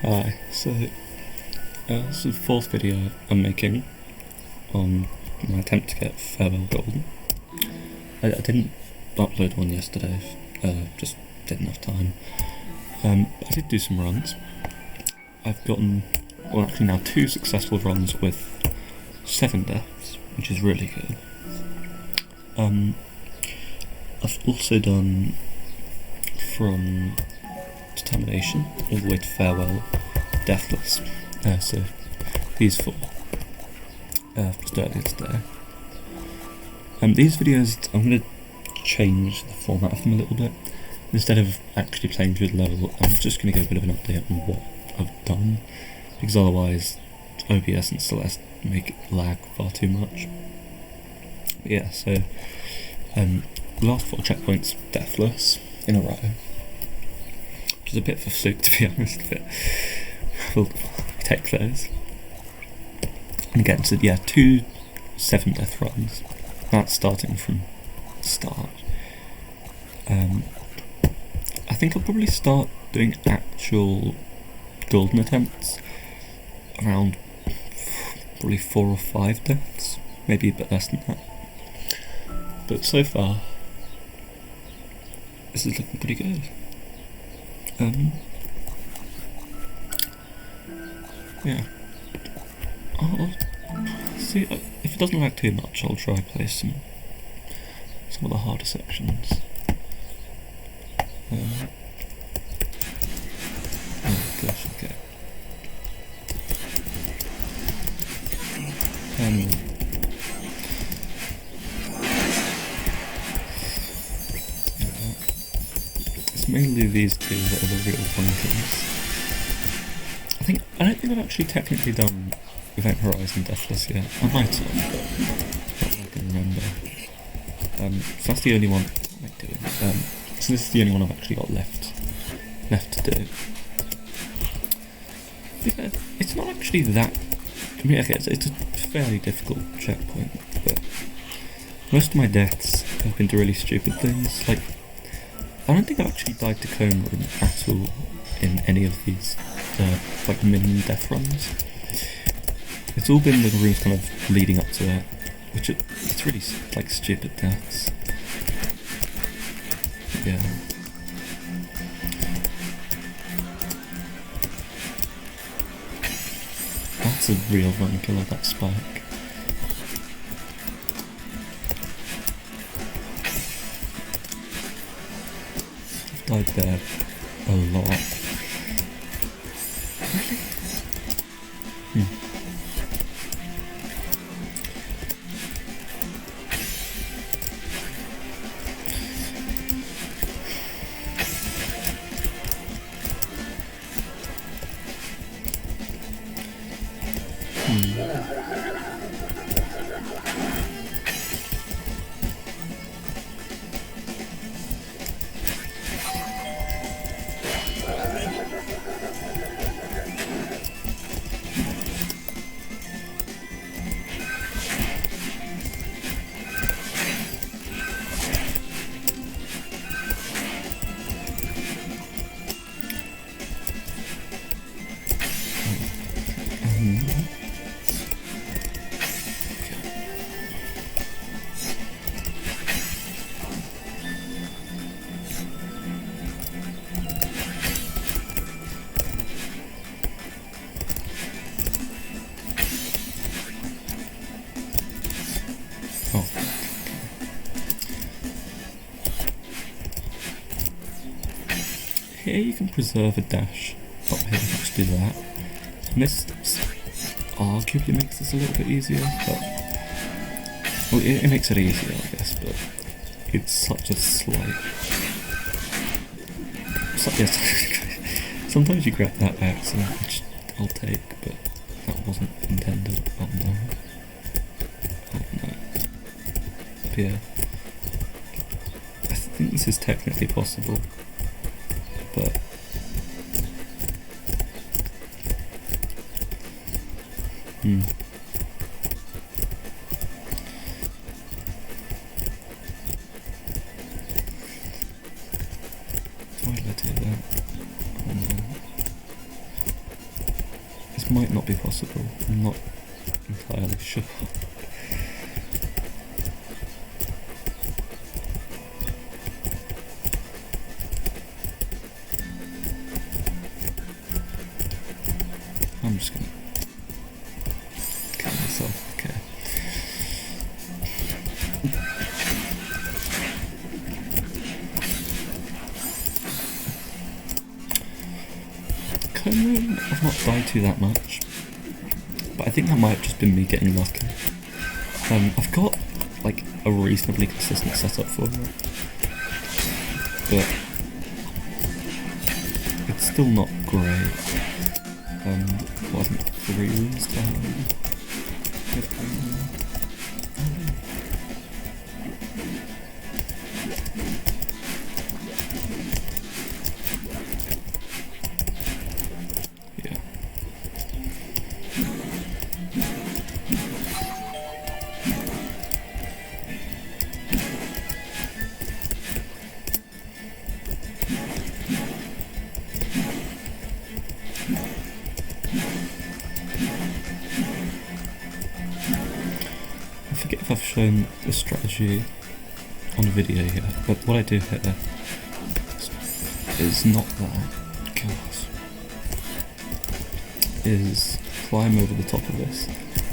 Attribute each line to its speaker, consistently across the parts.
Speaker 1: Hi, so this is the fourth video I'm making on my attempt to get farewell golden. I didn't upload one yesterday, just didn't have time. I did do some runs. I've gotten, well actually now 2 successful runs with 7 deaths, which is really good. I've also done from determination all the way to farewell deathless, so these 4 just earlier today. These videos I'm going to change the format of them a little bit. Instead of actually playing through the level, I'm just going to give a bit of an update on what I've done, because otherwise OBS and Celeste make it lag far too much. But yeah, so the last 4 checkpoints deathless in a row, which is a bit of a fluke to be honest, but we'll take those. And again, so yeah, 2 7 death runs. That's starting from the start. I think I'll probably start doing actual golden attempts around probably 4 or 5 deaths, maybe a bit less than that. But so far, this is looking pretty good. Yeah. I'll see if it doesn't lag too much. I'll try play some of the harder sections. Oh gosh, okay. It's mainly these 2 that are the real bunkers. I don't think I've actually technically done Event Horizon Deathless yet. I might have, but not that I can remember. So that's the only one I'm doing. So this is the only one I've actually got left to do. Yeah, it's not actually that. I mean, okay, it's a fairly difficult checkpoint, but most of my deaths have been to really stupid things. Like, I don't think I've actually died to Cone Room at all in any of these like min death runs. It's all been the rooms kind of leading up to it, which it's really like stupid deaths. Yeah. That's a real run killer, that spike. I've died there a lot. Really? Here you can preserve a dash up here, let's do that. And this arguably makes this a little bit easier, but well, it makes it easier I guess, but it's such a slight. Sometimes you grab that by accident, which I'll take, but that wasn't intended. Oh no. Oh no. But yeah. I think this is technically possible. But why did I do that? Oh no. might not be possible. I'm not entirely sure. I'm just gonna kill myself, okay. I've not died to that much, but I think that might have just been me getting lucky. I've got like a reasonably consistent setup for it, but it's still not great. Wasn't 3 rooms down. I forget if I've shown this strategy on video here, but what I do here is not that. God. Is climb over the top of this,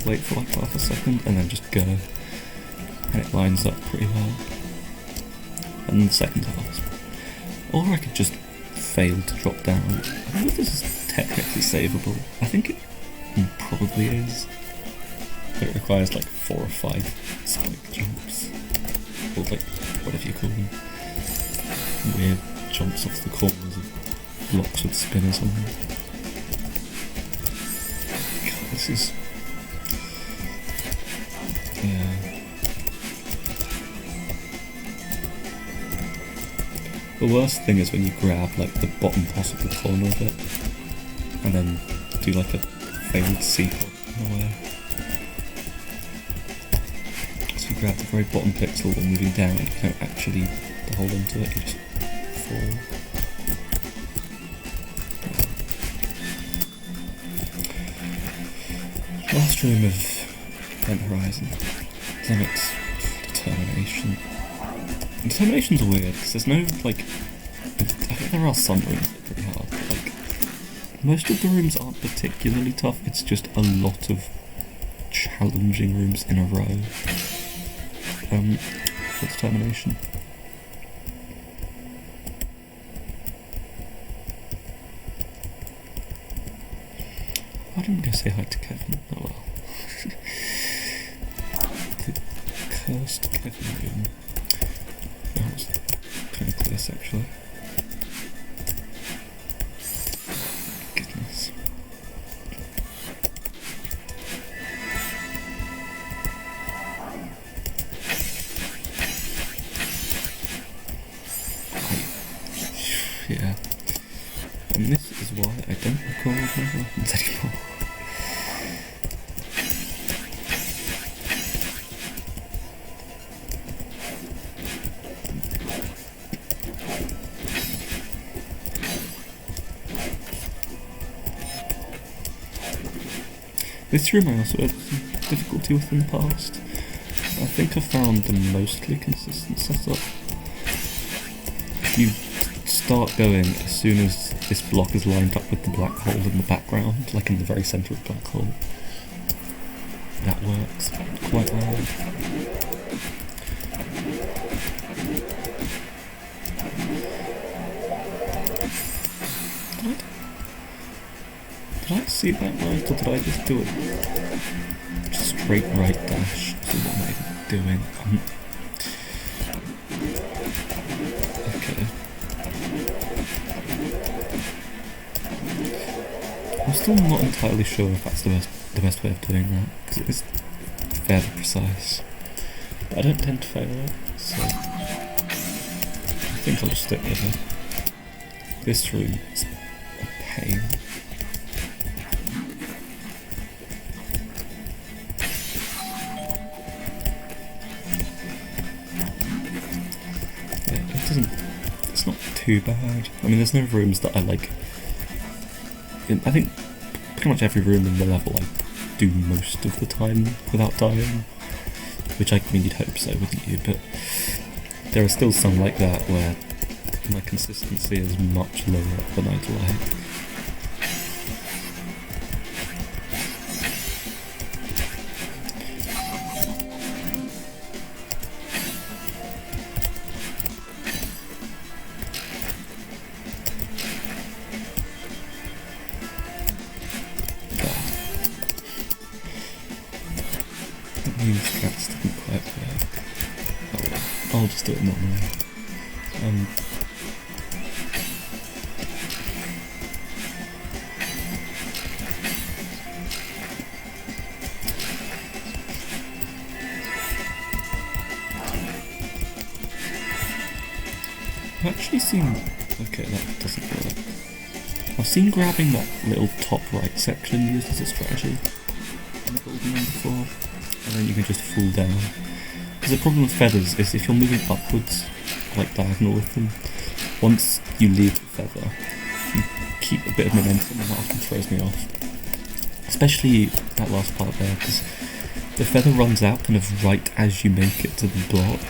Speaker 1: wait for like half a second, and then just go. And it lines up pretty well. And then the second half. Or I could just fail to drop down. I don't know if this is technically savable. I think it probably is. But it requires like 4 or 5 spike jumps. Or like, whatever you call them. Weird jumps off the corners of blocks with spinners on them. God, this is... yeah. The worst thing is when you grab like the bottom possible corner of it, and then do like a failed C-pod in a way. So you grab the very bottom pixel while moving down, you don't actually hold onto it, you just fall. Last room of Event Horizon, then it's Determination. Determination's weird, because there's no, like, I think there are some rooms that are pretty hard, but, like, most of the rooms aren't particularly tough, it's just a lot of challenging rooms in a row. For Determination. Why didn't we go say hi to Kevin? Oh well. The cursed Kevin room. That was kind of close actually. Goodness. Yeah. And this is why I don't record my weapons anymore. This room I also had some difficulty with in the past. I think I found the mostly consistent setup. If you start going as soon as this block is lined up with the black hole in the background, like in the very centre of the black hole, that works quite well. Did I see that right, or did I just do it? Just straight right dash. So what am I even doing? Okay. I'm still not entirely sure if that's the best way of doing that, because it is fairly precise. But I don't tend to fail it, so I think I'll just stick with it. This room is a pain. It's not too bad. I mean, there's no rooms that I like. I think pretty much every room in the level I do most of the time without dying, which I mean you'd hope so, wouldn't you? But there are still some like that where my consistency is much lower than I'd like. Strats didn't quite work. Oh well, I'll just do it normally. I've actually seen... okay, that doesn't work. I've seen grabbing that little top right section used as a strategy in the golden one before. And then you can just fall down. Because the problem with feathers is if you're moving upwards, like diagonal with them, once you leave the feather, you keep a bit of momentum, and that often throws me off. Especially that last part there, because the feather runs out kind of right as you make it to the block,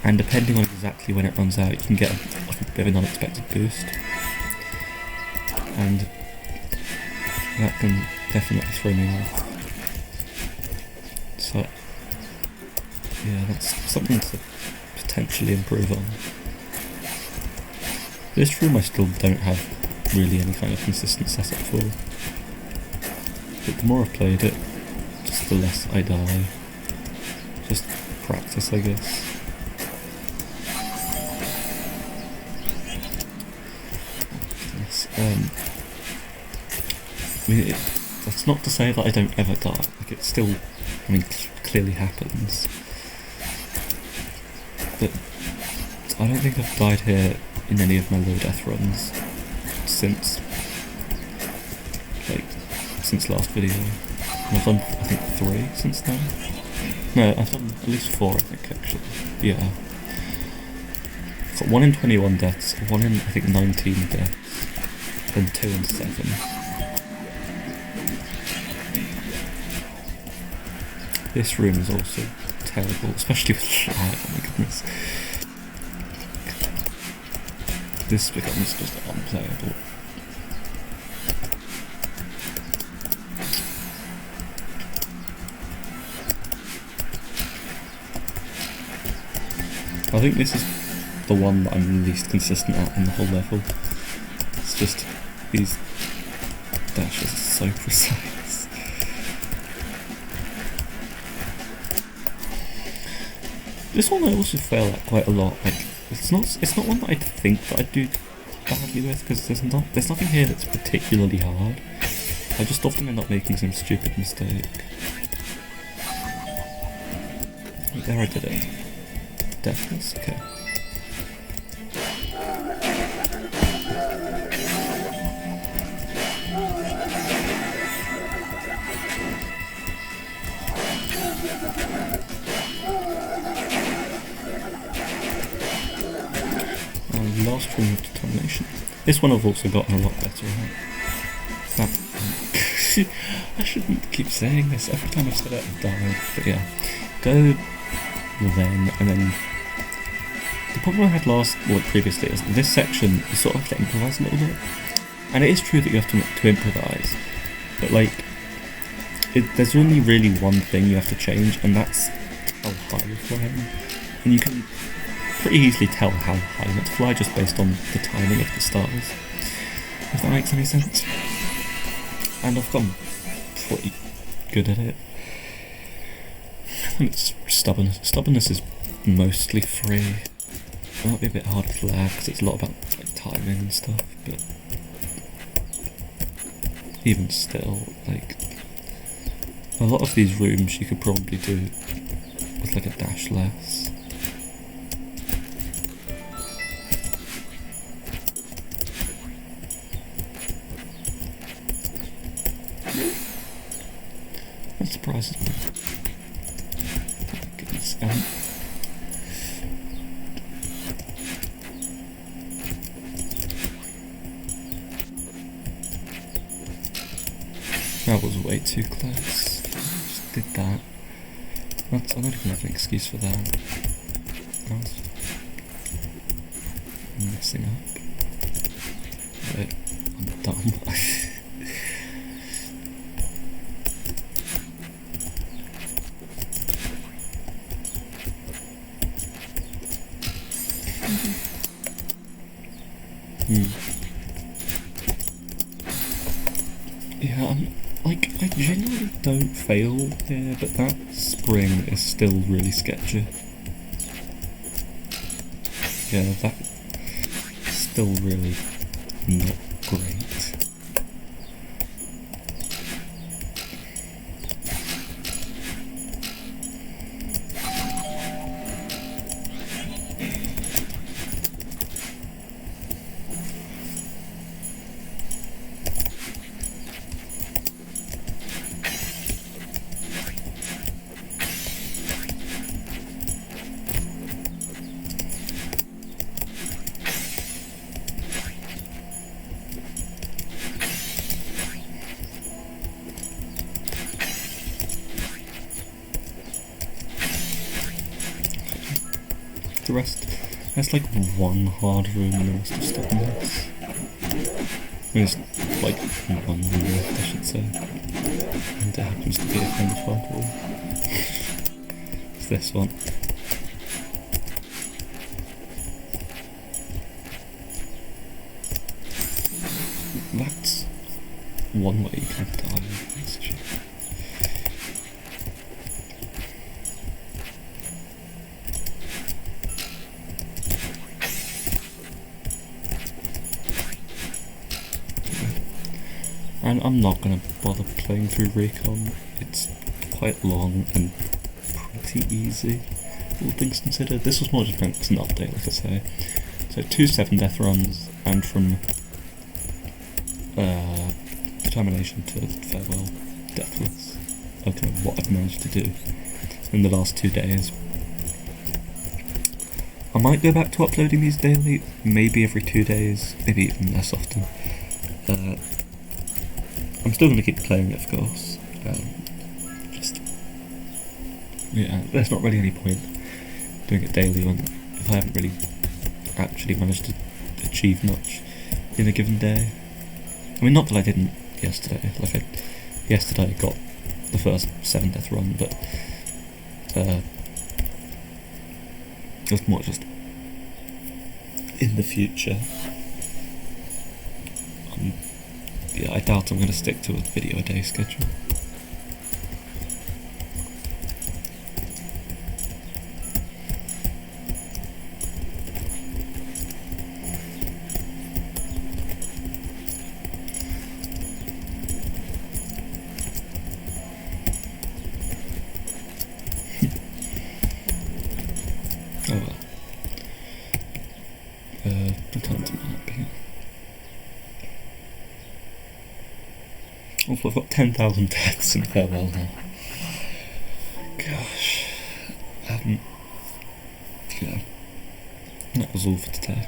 Speaker 1: and depending on exactly when it runs out, you can get a bit of an unexpected boost. And that can definitely throw me off. So, yeah, that's something to potentially improve on. This room I still don't have really any kind of consistent setup for. But the more I've played it, just the less I die. Just practice, I guess. I mean, that's not to say that I don't ever die. Like, it's still... I mean, clearly happens, but I don't think I've died here in any of my low death runs since last video. And I've done, I think, 3 since then. No, I've done at least 4, I think, actually. Yeah. I've got 1 in 21 deaths, 1 in, I think, 19 deaths, and 2 in 7. This room is also terrible, especially with light, oh my goodness. This becomes just unplayable. I think this is the one that I'm least consistent at in the whole level. It's just, these dashes are so precise. This one I also fail at quite a lot. Like, it's not one that I think that I do badly with, because there's nothing here that's particularly hard. I just often end up making some stupid mistake. There, I did it. Deathless? Okay. Last room of determination. This one I've also gotten a lot better at. I shouldn't keep saying this every time I've said it, I've died. But yeah, go then, and then the problem I had previously is this section is sort of to improvise a little bit, and it is true that you have to improvise, but like there's only really one thing you have to change, and that's how high you're flying, and you can pretty easily tell how high you want to fly just based on the timing of the stars, if that makes any sense. And I've gotten pretty good at it. And it's stubbornness. Stubbornness is mostly free. It might be a bit harder to lag because it's a lot about like timing and stuff, but even still, like a lot of these rooms you could probably do with like a dash less. That surprises me. Oh my goodness. That was way too close. Just did that. I don't even have an excuse for that. I was messing up. Wait, I'm dumb. Yeah, I genuinely don't fail here, but that spring is still really sketchy. Yeah, that's still really not great. The rest, there's like one hard room and the rest of stuff in this. There's like one room left, I should say. And it happens to be a kind of hard room. It's this one. That's one way you can die, basically. And I'm not going to bother playing through Recon. It's quite long and pretty easy, all things considered. This was more just meant as an update, like I say. So 2 7-death runs, and from Determination to Farewell, Deathless. Okay, what I've managed to do in the last 2 days. I might go back to uploading these daily, maybe every 2 days, maybe even less often. I'm still going to keep playing it, of course. Yeah, there's not really any point doing it daily if I haven't really actually managed to achieve much in a given day. I mean, not that I didn't yesterday. Yesterday I got the first 7-death run, but it was more just in the future. Yeah, I doubt I'm going to stick to a video a day schedule. Oh well. Return to map here. Also, I've got 10,000 deaths in Farewell now. Gosh. Yeah. That was all for today.